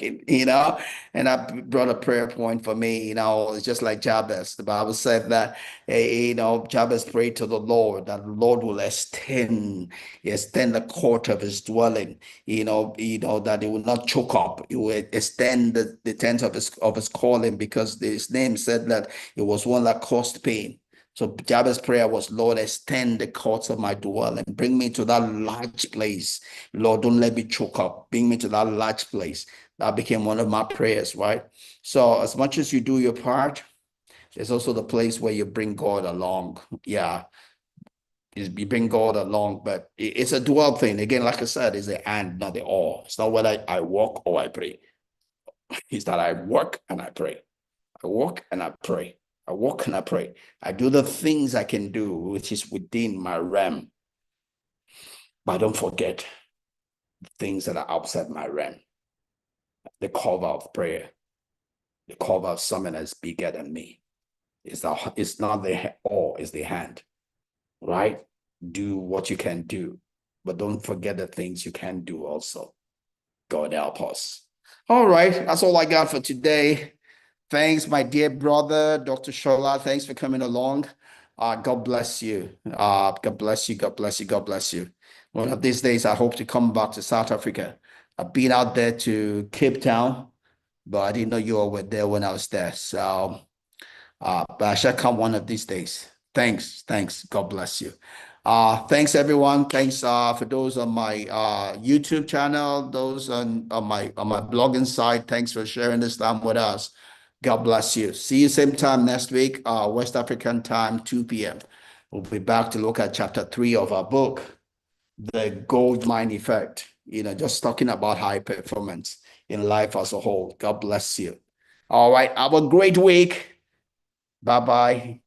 that brought a prayer point for me, it's just like Jabez. The Bible said that, Jabez prayed to the Lord that the Lord will extend the court of his dwelling, that he will not choke up. He will extend the tent of his calling, because his name said that it was one that caused pain. So Jabez's prayer was, Lord, extend the courts of my dwelling. Bring me to that large place. Lord, don't let me choke up. Bring me to that large place. That became one of my prayers, right? So as much as you do your part, It's also the place where you bring God along. Yeah, you bring God along, but it's a dual thing. Again, like I said, it's the and, not the or. It's not whether I walk or I pray. It's that I work and I pray. I walk and I pray. I walk and I pray. I do the things I can do, which is within my realm. But don't forget things that are outside my realm. The cover of prayer, the cover of something that's bigger than me. It's not the or, it's the hand, right? Do what you can do, but don't forget the things you can do also. God help us. All right, that's all I got for today. Thanks, my dear brother, Dr. Shola. Thanks for coming along. God bless you. God bless you. God bless you. God bless you. One of these days, I hope to come back to South Africa. I've been out there to Cape Town, but I didn't know you all were there when I was there. So, but I shall come one of these days. Thanks. Thanks. God bless you. Thanks everyone. Thanks for those on my YouTube channel, those on my blogging site. Thanks for sharing this time with us. God bless you. See you same time next week, West African time, 2 p.m. We'll be back to look at chapter 3 of our book, The Gold Mine Effect. Just talking about high performance in life as a whole. God bless you. All right. Have a great week. Bye bye.